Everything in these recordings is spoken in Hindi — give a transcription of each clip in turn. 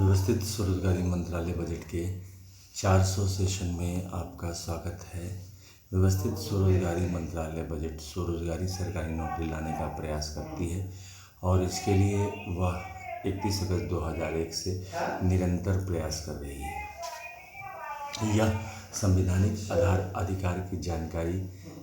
व्यवस्थित स्वरोजगारी मंत्रालय बजट के 400 सेशन में आपका स्वागत है। व्यवस्थित स्वरोजगारी मंत्रालय बजट स्वरोजगारी सरकारी नौकरी लाने का प्रयास करती है और इसके लिए वह 31 अगस्त 2001 से निरंतर प्रयास कर रही है। यह संवैधानिक अधिकार की जानकारी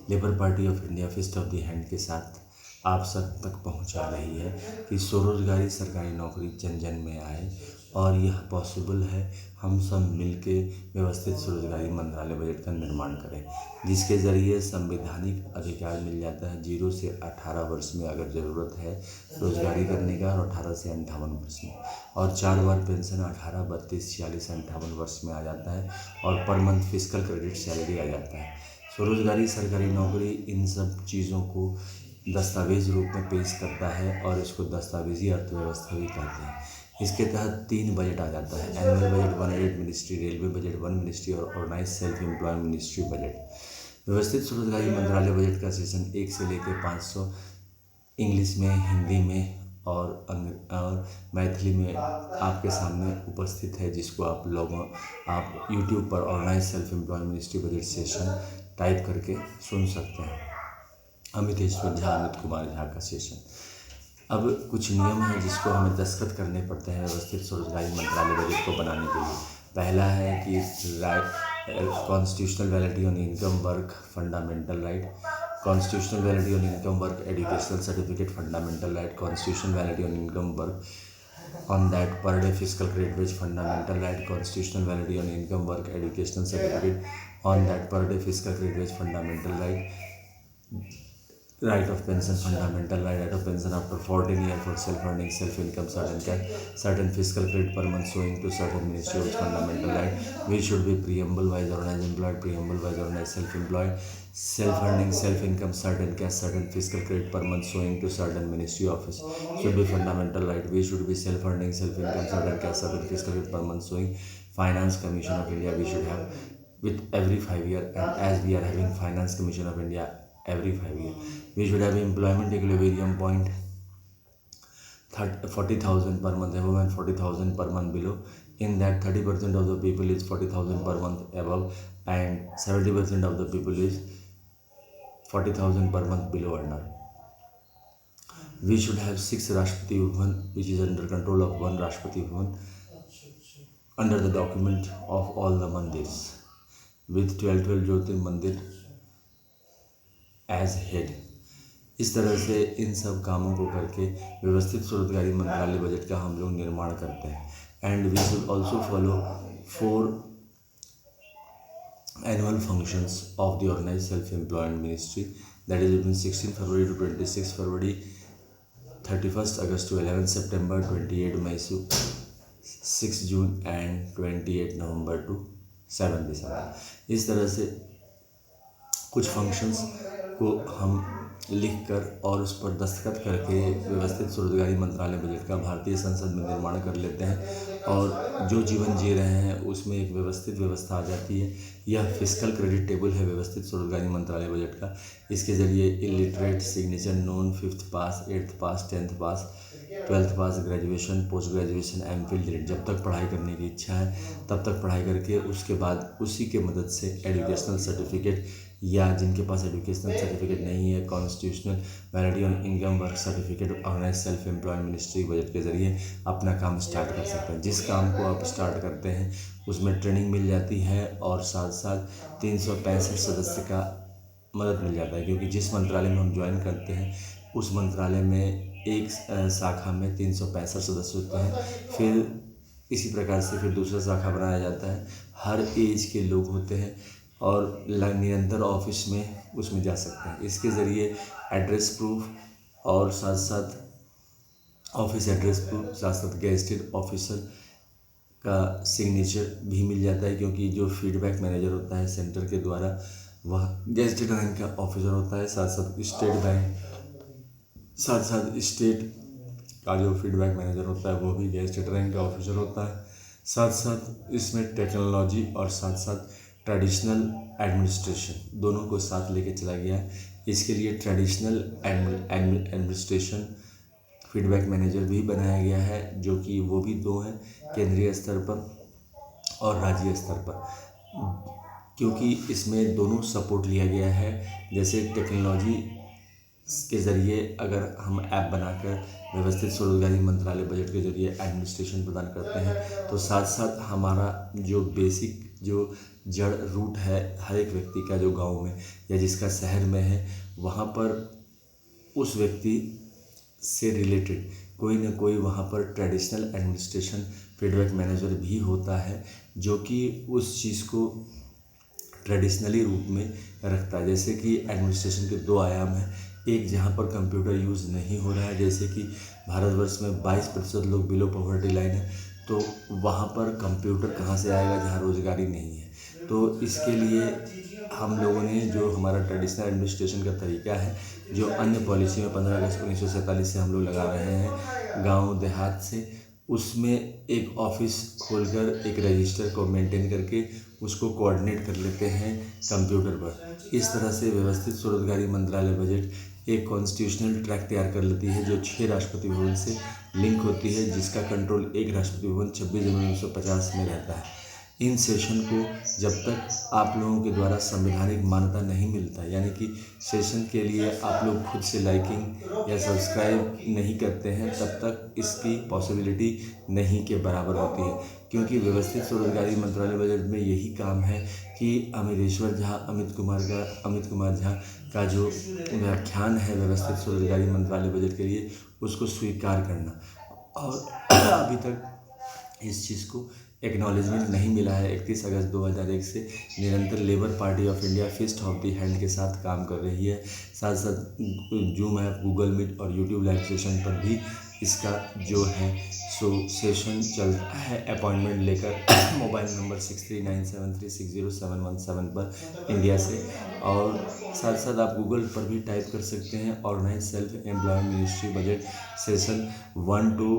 Labour Party of India fist of the hand के साथ आप सब तक पहुंचा रही है कि स्वरोजगारी सरकारी नौकरी जन जन में आए और यह पॉसिबल है। हम सब मिलके व्यवस्थित स्वरोजगारी मंत्रालय बजट का निर्माण करें, जिसके ज़रिए संवैधानिक अधिकार मिल जाता है 0 से 18 वर्ष में अगर ज़रूरत है रोजगारी करने का, और 18 से 58 वर्ष में, और 4 बार पेंशन 18, 32, 46, 58 वर्ष में आ जाता है, और पर मंथ फिजिकल क्रेडिट सैलरी आ जाता है। स्वरोजगारी सरकारी नौकरी इन सब चीज़ों को दस्तावेज रूप में पेश करता है और इसको दस्तावेजी अर्थव्यवस्था भी कहते हैं। इसके तहत 3 बजट आ जाता है। एनुअल बजट 1 एड मिनिस्ट्री, रेलवे बजट 1 मिनिस्ट्री और organise self employ ministry budget. व्यवस्थित स्वरोजगारी मंत्रालय बजट का सेशन 1 से लेकर 500 इंग्लिश में, हिंदी में और मैथिली में आपके सामने उपस्थित है, जिसको आप यूट्यूब पर organise self employ ministry budget session type करके सुन सकते हैं। अमित कुमार झा का सेशन। अब कुछ नियम हैं जिसको हमें दस्तखत करने पड़ते हैं व्यवस्थित स्वरोजगारी मंत्रालय बजट को बनाने के लिए। पहला है कि constitutional validity on income, work, fundamental right, constitutional validity on income, work, educational certificate, fundamental right, constitutional validity on income, work on that per day fiscal credit wage, fundamental right, constitutional validity on income, work, educational certificate on that per day fiscal credit wage, fundamental right of pension, fundamental right of pension after 14 years for self-earning, self-income, certain fiscal credit per month showing to certain ministry of fundamental right, which should be preamble wise organized employed, preamble wise organized self-employed, self-earning, self-income, certain cash, certain fiscal credit per month showing to certain ministry office should be fundamental right, we should be self-earning, self-income, certain cash, certain fiscal credit per month showing Finance Commission of India we should have with every 5 years, and as we are having Finance Commission of India every 5 years, we should have employment equilibrium point 40,000 per month above and 40,000 per month below. In that 30% of the people is 40,000 per month above and 70% of the people is 40,000 per month below earner. We should have 6 Rashtrapati Bhavan, which is under control of 1 Rashtrapati Bhavan under the document of all the mandirs with 12 Jyotir Mandir as head. इस तरह से इन सब कामों को करके व्यवस्थित स्वरोजगारी मंत्रालय बजट का हम लोग निर्माण करते हैं। And we should also follow 4 annual functions of the organise self employment ministry, that is between 16 February to 26 February, 31 August to 11 September, 28 May to 6 June and 28 November to 7 December. इस तरह से कुछ फंक्शंस को हम लिखकर और उस पर दस्तखत करके व्यवस्थित स्वरोजगारी मंत्रालय बजट का भारतीय संसद में निर्माण कर लेते हैं, और जो जीवन जी रहे हैं उसमें एक व्यवस्थित व्यवस्था आ जाती है। यह फिजिकल क्रेडिट टेबल है व्यवस्थित स्वरोजगारी मंत्रालय बजट का। इसके ज़रिए इलिटरेट, सिग्नेचर, नॉन, 5th पास, 8th पास, 10th पास, 12th पास, ग्रेजुएशन, पोस्ट ग्रेजुएशन, एमफिल, जब तक पढ़ाई करने की इच्छा है तब तक पढ़ाई करके उसके बाद उसी के मदद से एजुकेशनल सर्टिफिकेट, या जिनके पास एजुकेशनल सर्टिफिकेट नहीं है constitutional validity on income, work certificate, organise self employment ministry budget के ज़रिए अपना काम स्टार्ट कर सकते हैं। जिस काम को आप स्टार्ट करते हैं उसमें ट्रेनिंग मिल जाती है और साथ साथ 365 सदस्य का मदद मिल जाता है, क्योंकि जिस मंत्रालय में हम ज्वाइन करते हैं उस मंत्रालय में एक शाखा में 365 सदस्य होते हैं। फिर इसी प्रकार से फिर दूसरा शाखा बनाया जाता है। हर एज के लोग होते हैं और निरंतर ऑफिस में उसमें जा सकते हैं। इसके ज़रिए एड्रेस प्रूफ और साथ साथ ऑफिस एड्रेस प्रूफ, साथ साथ गेजेटेड ऑफिसर का सिग्नेचर भी मिल जाता है, क्योंकि जो फीडबैक मैनेजर होता है सेंटर के द्वारा वह गेजेटेड रैंक का ऑफिसर होता है। साथ साथ स्टेट का जो फीडबैक मैनेजर होता है वो भी गेजेटेड रैंक का ऑफिसर होता है। साथ साथ इसमें टेक्नोलॉजी और साथ साथ ट्रेडिशनल एडमिनिस्ट्रेशन दोनों को साथ लेके चला गया। इसके लिए ट्रेडिशनल एडमिनिस्ट्रेशन फीडबैक मैनेजर भी बनाया गया है, जो कि वो भी 2 हैं, केंद्रीय स्तर पर और राज्य स्तर पर, क्योंकि इसमें दोनों सपोर्ट लिया गया है। जैसे टेक्नोलॉजी के ज़रिए अगर हम ऐप बनाकर व्यवस्थित स्वरोजगारी मंत्रालय बजट के ज़रिए एडमिनिस्ट्रेशन प्रदान करते हैं, तो साथ साथ हमारा जो बेसिक जो जड़ रूट है हर एक व्यक्ति का, जो गांव में या जिसका शहर में है, वहाँ पर उस व्यक्ति से रिलेटेड कोई ना कोई वहाँ पर ट्रेडिशनल एडमिनिस्ट्रेशन फीडबैक मैनेजर भी होता है, जो कि उस चीज़ को ट्रेडिशनली रूप में रखता है। जैसे कि एडमिनिस्ट्रेशन के 2 आयाम हैं, एक जहाँ पर कंप्यूटर यूज़ नहीं हो रहा है, जैसे कि भारतवर्ष में 22% लोग बिलो पॉवर्टी लाइन है, तो वहाँ पर कंप्यूटर कहाँ से आएगा जहाँ रोजगारी नहीं है। तो इसके लिए हम लोगों ने जो हमारा ट्रेडिशनल एडमिनिस्ट्रेशन का तरीका है, जो अन्य पॉलिसी में 15 अगस्त 1947 से हम लोग लगा रहे हैं गांव देहात से, उसमें एक ऑफिस खोलकर एक रजिस्टर को मेंटेन करके उसको कोऑर्डिनेट कर लेते हैं कंप्यूटर पर। इस तरह से व्यवस्थित स्वरोजगारी मंत्रालय बजट एक कॉन्स्टिट्यूशनल ट्रैक तैयार कर लेती है, जो 6 राष्ट्रपति भवन से लिंक होती है, जिसका कंट्रोल एक राष्ट्रपति भवन 26 जनवरी 1950 में रहता है। इन सेशन को जब तक आप लोगों के द्वारा संवैधानिक मान्यता नहीं मिलता, यानी कि सेशन के लिए आप लोग खुद से लाइकिंग या सब्सक्राइब नहीं करते हैं, तब तक इसकी पॉसिबिलिटी नहीं के बराबर होती है। क्योंकि व्यवस्थित स्वरोजगारी मंत्रालय बजट में यही काम है कि अमित कुमार झा का जो व्याख्यान है व्यवस्थित स्वरोजगारी मंत्रालय बजट के लिए, उसको स्वीकार करना। और अभी तक इस चीज़ को एक्नॉलेजमेंट नहीं मिला है। 31 अगस्त 2001 से निरंतर Labour Party of India fist of the hand के साथ काम कर रही है। साथ साथ जूम ऐप, गूगल मीट और यूट्यूब लाइव सेशन पर भी इसका जो है सो सेशन चलता है, अपॉइंटमेंट लेकर मोबाइल नंबर 6397360717 पर इंडिया से। और साथ साथ आप गूगल पर भी टाइप कर सकते हैं organise self employment ministry budget session 1 to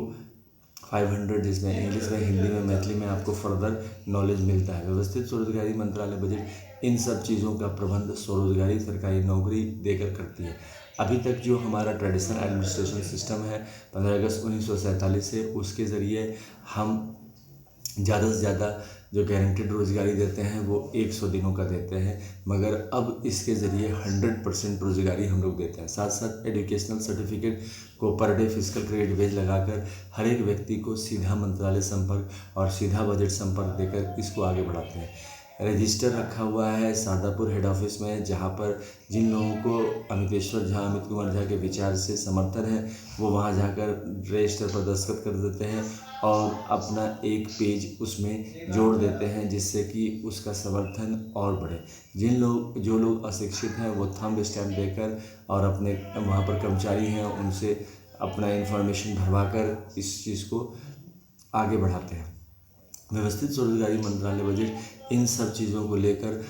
500, जिसमें इंग्लिश में, हिंदी में, मैथिली में आपको फर्दर नॉलेज मिलता है। व्यवस्थित स्वरोजगारी मंत्रालय बजट इन सब चीज़ों का प्रबंध स्वरोजगारी सरकारी नौकरी देकर करती है। अभी तक जो हमारा ट्रेडिशनल एडमिनिस्ट्रेशन सिस्टम है 15 अगस्त 1947 से, उसके ज़रिए हम ज़्यादा से ज़्यादा जो गारंटेड रोज़गारी देते हैं वो 100 दिनों का देते हैं, मगर अब इसके ज़रिए 100% रोज़गारी हम लोग देते हैं। साथ साथ एजुकेशनल सर्टिफिकेट को per day physical credit veg लगाकर हर एक व्यक्ति को सीधा मंत्रालय संपर्क और सीधा बजट संपर्क देकर इसको आगे बढ़ाते हैं। रजिस्टर रखा हुआ है शारदापुर हेड ऑफिस में, जहाँ पर जिन लोगों को अमित कुमार झा के विचार से समर्थन है, वो वहाँ जाकर रजिस्टर पर दस्तखत कर देते हैं और अपना एक पेज उसमें जोड़ देते हैं, जिससे कि उसका समर्थन और बढ़े। जो लोग अशिक्षित हैं वो थंब स्टैम्प देकर और अपने वहाँ पर कर्मचारी हैं उनसे अपना इन्फॉर्मेशन भरवाकर इस चीज़ को आगे बढ़ाते हैं। व्यवस्थित स्वरोजगारी मंत्रालय बजट इन सब चीज़ों को लेकर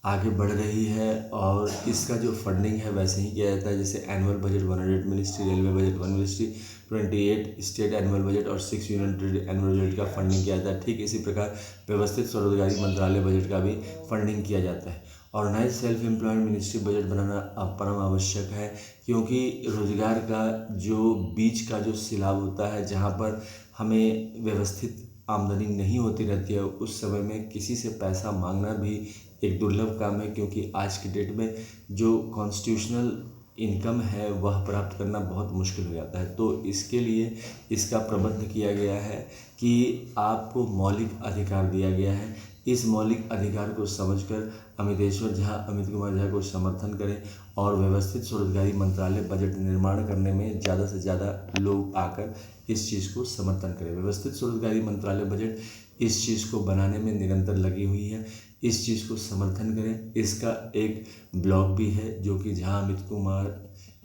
आगे बढ़ रही है और इसका जो फंडिंग है वैसे ही किया जाता है, जैसे annual budget 100 ministry, railway budget 1 ministry, 28 state annual budget और 6 यूनियन टेरिटरी एनुअल बजट का फंडिंग किया जाता है। ठीक इसी प्रकार व्यवस्थित स्वरोजगारी मंत्रालय बजट का भी फंडिंग किया जाता है। Organise self employment ministry budget बनाना परम आवश्यक है, क्योंकि रोजगार का जो बीच का जो सिलाब होता है, जहाँ पर हमें व्यवस्थित आमदनी नहीं होती रहती है, उस समय में किसी से पैसा मांगना भी एक दुर्लभ काम है, क्योंकि आज की डेट में जो कॉन्स्टिट्यूशनल इनकम है वह प्राप्त करना बहुत मुश्किल हो जाता है। तो इसके लिए इसका प्रबंध किया गया है कि आपको मौलिक अधिकार दिया गया है। इस मौलिक अधिकार को समझकर अमित कुमार झा को समर्थन करें और व्यवस्थित स्वरोजगारी मंत्रालय बजट निर्माण करने में ज़्यादा से ज़्यादा लोग आकर इस चीज़ को समर्थन करें। व्यवस्थित स्वरोजगारी मंत्रालय बजट इस चीज़ को बनाने में निरंतर लगी हुई है, इस चीज़ को समर्थन करें। इसका एक ब्लॉग भी है जो कि झा अमित कुमार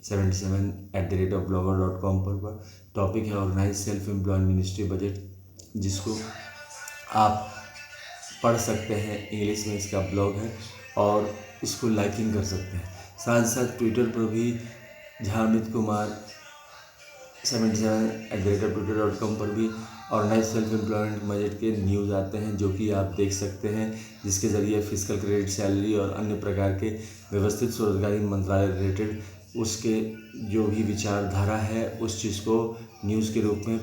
77@blogger.com पर टॉपिक है organise self employment ministry budget, जिसको आप पढ़ सकते हैं। इंग्लिश में इसका ब्लॉग है और इसको लाइकिंग कर सकते हैं। साथ साथ ट्विटर पर भी झा अमित कुमार 77@twitter.com पर भी ऑर्गेनाइज सेल्फ एम्प्लॉयमेंट बजट के न्यूज़ आते हैं, जो कि आप देख सकते हैं, जिसके ज़रिए फिजिकल क्रेडिट, सैलरी और अन्य प्रकार के व्यवस्थित स्वरोजगारी मंत्रालय रिलेटेड उसके जो भी विचारधारा है उस चीज़ को न्यूज़ के रूप में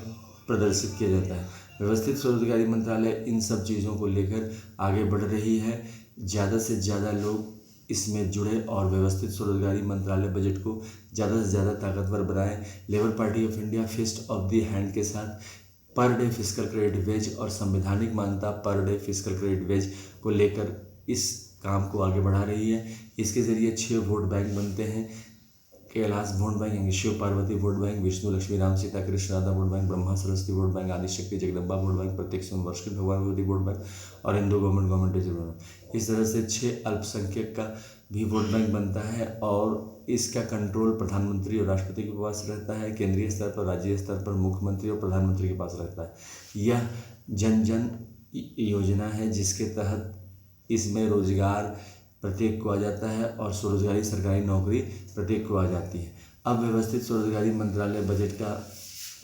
प्रदर्शित किया जाता है। व्यवस्थित स्वरोजगारी मंत्रालय इन सब चीज़ों को लेकर आगे बढ़ रही है। ज़्यादा से ज़्यादा लोग इसमें जुड़े और व्यवस्थित स्वरोजगारी मंत्रालय बजट को ज़्यादा से ज़्यादा ताकतवर बनाएं। Labour Party of India fist of the hand के साथ per day physical credit veg और संवैधानिक मान्यता per day physical credit veg को लेकर इस काम को आगे बढ़ा रही है। इसके ज़रिए 6 वोट बैंक बनते हैं। Kailash vote bank, Shiv Parvati vote bank, Vishnu Lakshmi Ram Sita Krishna Radha vote bank, Brahma Saraswati vote bank, Adishakti Jagadamba vote bank, प्रत्यक्ष वर्षित भगवान वोट बैंक और हिंदू गवर्नमेंट रिजर्व बैंक। इस तरह से 6 अल्पसंख्यक का भी वोट बैंक बनता है और इसका कंट्रोल प्रधानमंत्री और राष्ट्रपति के पास रहता है। केंद्रीय स्तर पर, राज्य स्तर पर मुख्यमंत्री और प्रधानमंत्री के पास रहता है। यह जन जन योजना है जिसके तहत इसमें रोजगार प्रत्येक को आ जाता है और स्वरोजगारी सरकारी नौकरी प्रत्येक को आ जाती है। अब व्यवस्थित स्वरोजगारी मंत्रालय बजट का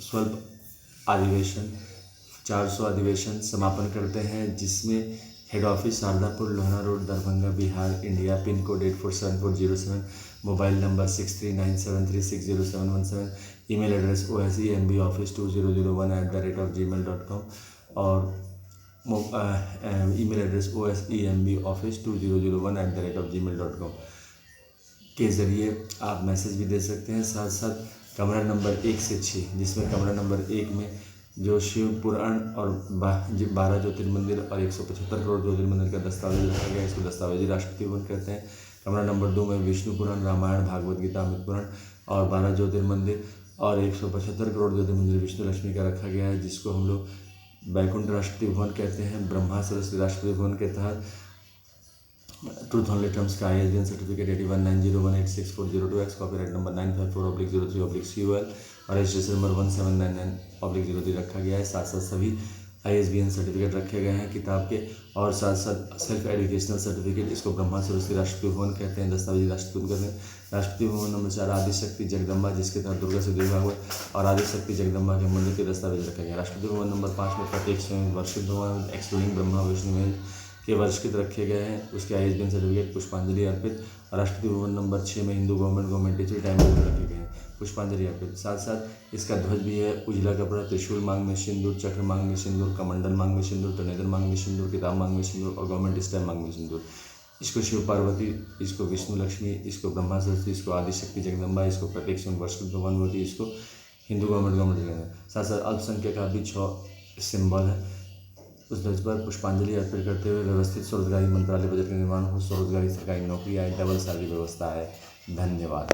स्वल्प अधिवेशन 400 अधिवेशन समापन करते हैं, जिसमें head office Shardapur, Lohna road, Darbhanga, Bihar, India, pin code 847407, mobile number 6397360717, email address osembaoffice2001@gmail.com और ईमेल एड्रेस osembaoffice2001@gmail.com के ज़रिए आप मैसेज भी दे सकते हैं। साथ साथ कमरा नंबर 1 से 6, जिसमें कमरा नंबर 1 में जो शिव पुराण और 12 ज्योतिर्मंदिर और 175 करोड़ ज्योतिर्मंदिर का दस्तावेज रखा गया, इसको दस्तावेजी राष्ट्रपति भवन कहते हैं। कमरा नंबर 2 में विष्णु पुराण, रामायण, भागवत गीता, अमृत पुराण और 12 ज्योतिर्मंदिर और 175 करोड़ ज्योतिर्मंदिर विष्णु लक्ष्मी का रखा गया है, जिसको हम लोग बैकुंठ राष्ट्रपति भवन कहते हैं। ब्रह्मा सरस्वती राष्ट्रपति भवन के तहत ट्रूथ ओनली टर्म्स का ISBN certificate 8190186402X, copyright number 954/03/CUL और रजिस्ट्रेशन नंबर 1799/03 रखा गया है। साथ साथ सभी ISBN सर्टिफिकेट रखे गए हैं किताब के और साथ साथ सेल्फ एजुकेशनल सर्टिफिकेट, इसको ब्रह्मा सरस्वती राष्ट्रपति भवन कहते हैं, दस्तावेजी राष्ट्रपति भवन कहते हैं। राष्ट्रपति भवन नंबर 4 आदिशक्ति जगदम्बा, जिसके तहत दुर्गा से भागवत और आदिशक्ति जगदम्बा के मंदिर के दस्तावेज रखे गए। राष्ट्रपति भवन नंबर 5 में प्रत्येक स्वयं वर्षित भगवान एक्सक्लूडिंग ब्रह्मा विष्णु महेश के वर्षित रखे गए हैं, उसके ISBN सर्टिफिकेट पुष्पांजलि अर्पित। और राष्ट्रपति भवन नंबर 6 में हिंदू गवर्नमेंट टीचर टाइम रखे गए हैं, पुष्पांजलि अर्पित। साथ साथ इसका ध्वज भी है उजला कपड़ा, त्रिशूल मांग में सिंदूर, चक्र मांग में सिंदूर, कमंडल मांग में सिंदूर, त्रिनेत्र मांग में सिंदूर, किताब मांग में सिंदूर और गवर्नमेंट स्टैम्प मांग में सिंदूर। इसको शिव पार्वती, इसको विष्णु लक्ष्मी, इसको ब्रह्मा सरस्वती, इसको आदिशक्ति जगदम्बा, इसको प्रत्येक वर्षित भगवान, इसको हिंदू गवर्नमेंट। साथ साथ अल्पसंख्यक का भी 6 सिंबल है। उस ध्वज पर पुष्पांजलि अर्पित करते हुए व्यवस्थित स्वरोजगारी मंत्रालय बजट का निर्माण हो, स्वरोजगारी सरकारी नौकरी आए, डबल सैलरी व्यवस्था है। धन्यवाद।